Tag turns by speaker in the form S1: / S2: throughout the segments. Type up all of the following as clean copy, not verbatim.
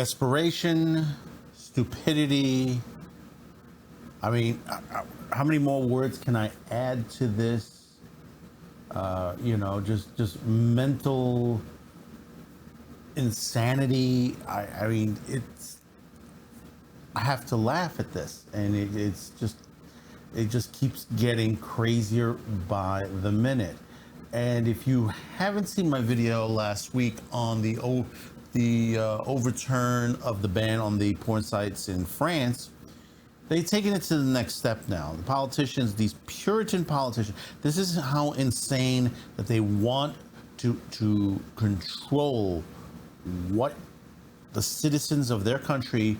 S1: Desperation, stupidity. I mean, how many more words can I add to this? Just mental insanity. I mean, I have to laugh at this, and it just keeps getting crazier by the minute. And if you haven't seen my video last week on the overturn of the ban on the porn sites in France, they've taken it to the next step now. The politicians, these Puritan politicians, this is how insane that they want to control what the citizens of their country,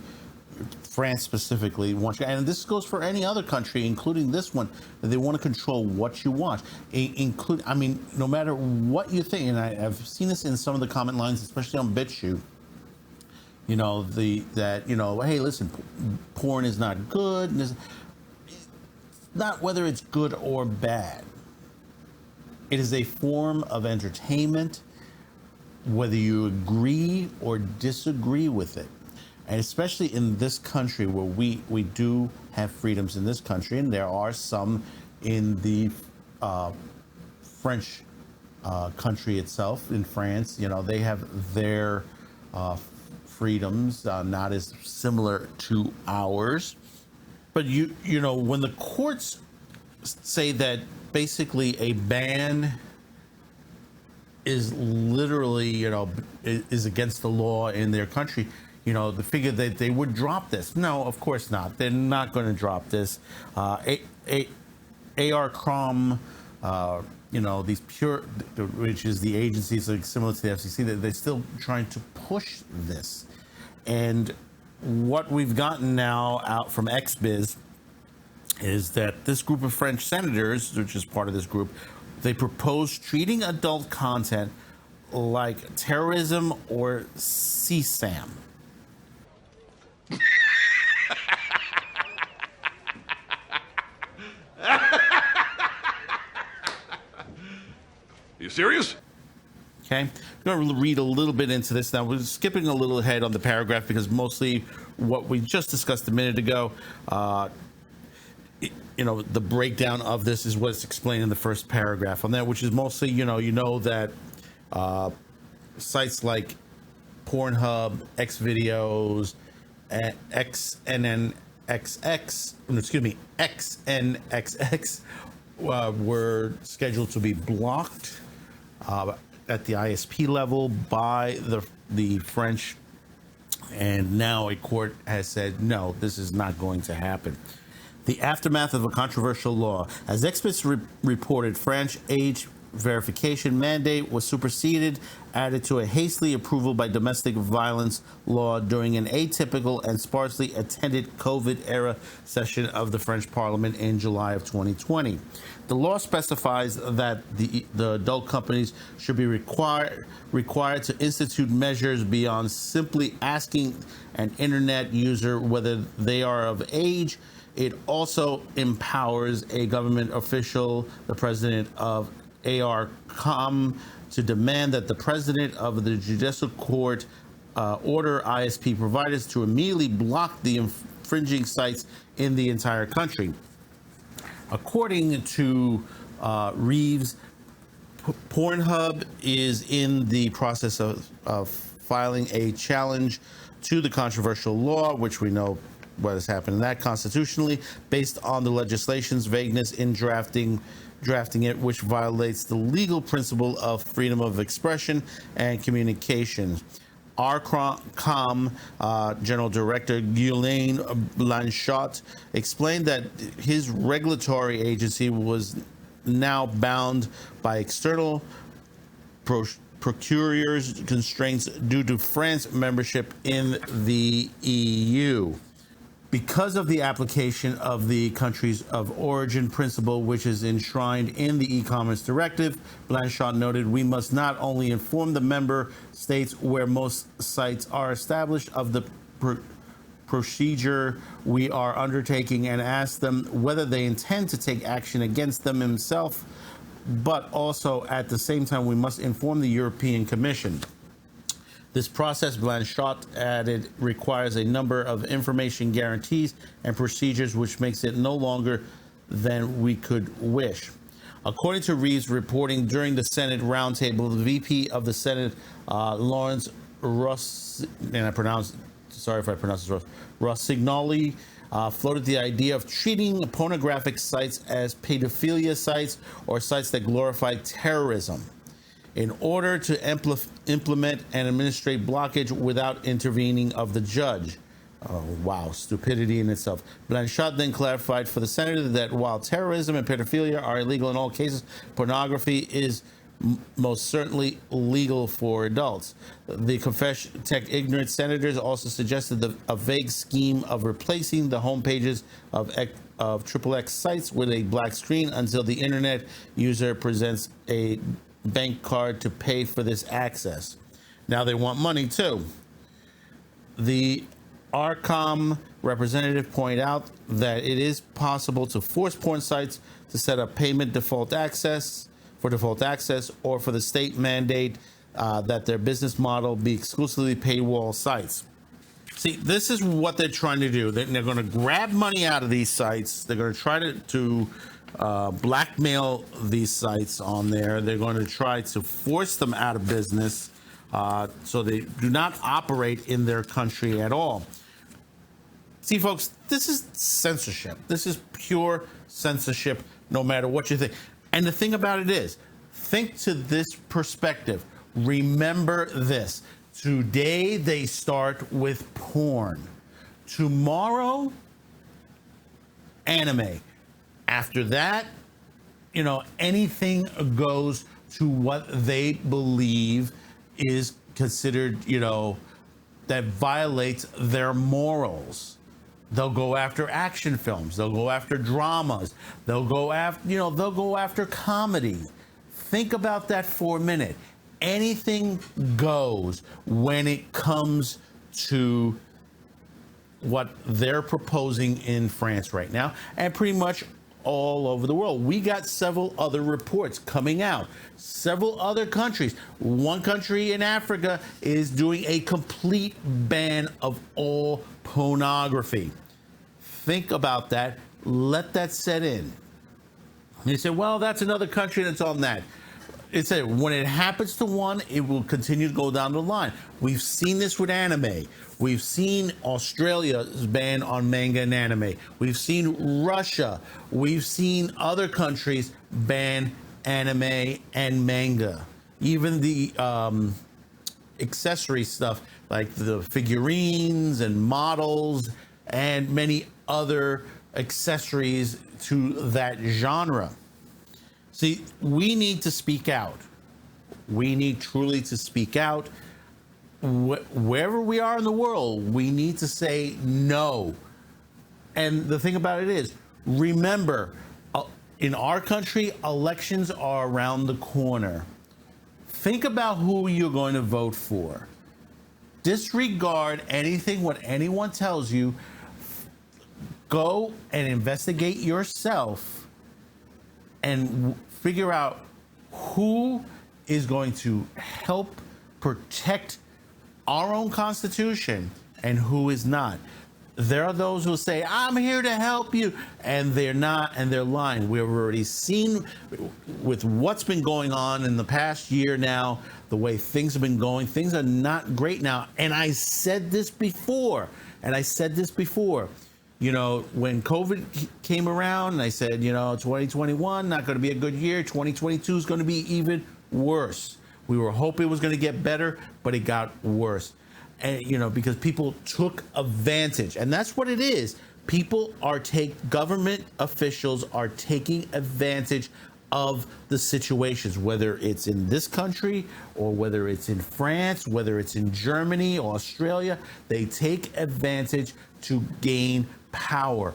S1: France specifically, want you. And this goes for any other country, including this one, that they want to control what you watch. No matter what you think, and I've seen this in some of the comment lines, especially on BitChute. Hey, listen, porn is not good. It's not whether it's good or bad. It is a form of entertainment, whether you agree or disagree with it. And especially in this country where we do have freedoms in this country, and there are some in the French country itself, in France. They have their freedoms, not as similar to ours. But when the courts say that basically a ban is literally, is against the law in their country, the figure that they would drop this. No, of course not. They're not going to drop this. ARCOM, these which is the agencies like similar to the FCC, they're still trying to push this. And what we've gotten now out from XBiz is that this group of French senators, which is part of this group, they propose treating adult content like terrorism or CSAM.
S2: You serious?
S1: Okay, I'm going to read a little bit into this now. We're skipping a little ahead on the paragraph because mostly what we just discussed a minute ago, the breakdown of this is what's explained in the first paragraph on that, which is mostly, that sites like Pornhub, Xvideos, XNXX were scheduled to be blocked at the ISP level by the French, and now a court has said no, this is not going to happen. The aftermath of a controversial law. As experts reported, French age verification mandate was superseded, added to a hastily approval by domestic violence law during an atypical and sparsely attended COVID-era session of the French Parliament in July of 2020. The law specifies that the adult companies should be required to institute measures beyond simply asking an internet user whether they are of age. It also empowers a government official, the president of ARCOM, to demand that the president of the judicial court order ISP providers to immediately block the infringing sites in the entire country. According to Reeves, Pornhub is in the process of filing a challenge to the controversial law, which we know what has happened in that constitutionally, based on the legislation's vagueness in drafting it, which violates the legal principle of freedom of expression and communication. ARCOM General Director Ghislaine Blanchot explained that his regulatory agency was now bound by external procurers' constraints due to France's membership in the EU. Because of the application of the countries of origin principle, which is enshrined in the e-commerce directive, Blanchot noted, we must not only inform the member states where most sites are established of the procedure we are undertaking and ask them whether they intend to take action against them himself, but also at the same time we must inform the European Commission. This process, Blanchot added, requires a number of information guarantees and procedures, which makes it no longer than we could wish. According to Reeves' reporting during the Senate roundtable, the VP of the Senate, Lawrence Rossignoli, floated the idea of treating pornographic sites as pedophilia sites or sites that glorify terrorism in order to implement and administrate blockage without intervening of the judge. Oh, wow, stupidity in itself. Blanchot then clarified for the senator that while terrorism and pedophilia are illegal in all cases, pornography is most certainly legal for adults. The Confession Tech Ignorant senators also suggested a vague scheme of replacing the home pages of XXX sites with a black screen until the internet user presents a bank card to pay for this access. Now they want money too. The ARCOM representative pointed out that it is possible to force porn sites to set up payment default access or for the state mandate that their business model be exclusively paywall sites. See, this is what they're trying to do. They're going to grab money out of these sites. They're going to try to blackmail these sites on there. They're going to try to force them out of business so they do not operate in their country at all. See, folks, this is censorship. This is pure censorship, no matter what you think. And the thing about it is, think to this perspective. Remember this. Today, they start with porn. Tomorrow, anime. After that, anything goes to what they believe is considered, that violates their morals. They'll go after action films. They'll go after dramas. They'll go after comedy. Think about that for a minute. Anything goes when it comes to what they're proposing in France right now, and pretty much all over the world. We got several other reports coming out. Several other countries. One country in Africa is doing a complete ban of all pornography. Think about that. Let that set in. And you say, well, that's another country that's on that. It's when it happens to one, it will continue to go down the line. We've seen this with anime. We've seen Australia's ban on manga and anime. We've seen Russia. We've seen other countries ban anime and manga. Even the accessory stuff like the figurines and models and many other accessories to that genre. See, we need to speak out. We need truly to speak out. Wherever we are in the world, we need to say no. And the thing about it is, remember, in our country, elections are around the corner. Think about who you're going to vote for. Disregard what anyone tells you. Go and investigate yourself and figure out who is going to help protect our own Constitution and who is not. There are those who say, I'm here to help you, and they're not, and they're lying. We've already seen with what's been going on in the past year now, the way things have been going. Things are not great now. And I said this before, when COVID came around, and I said, 2021, not going to be a good year. 2022 is going to be even worse. We were hoping it was going to get better, but it got worse. And, because people took advantage. And that's what it is. Government officials are taking advantage of the situations, whether it's in this country or whether it's in France, whether it's in Germany or Australia. They take advantage to gain power.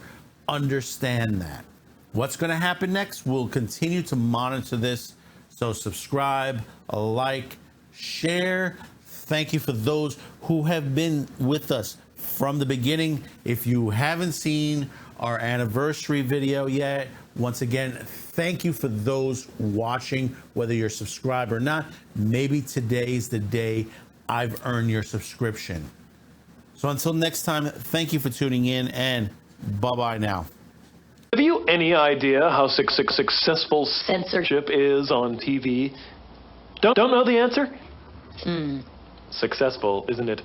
S1: Understand that. What's going to happen next? We'll continue to monitor this. So subscribe, like, share. Thank you for those who have been with us from the beginning. If you haven't seen our anniversary video yet, once again, thank you for those watching, whether you're subscribed or not. Maybe today's the day I've earned your subscription. So until next time, thank you for tuning in, and bye-bye now.
S2: Have you any idea how successful censorship is on TV? Don't know the answer? Successful, isn't it?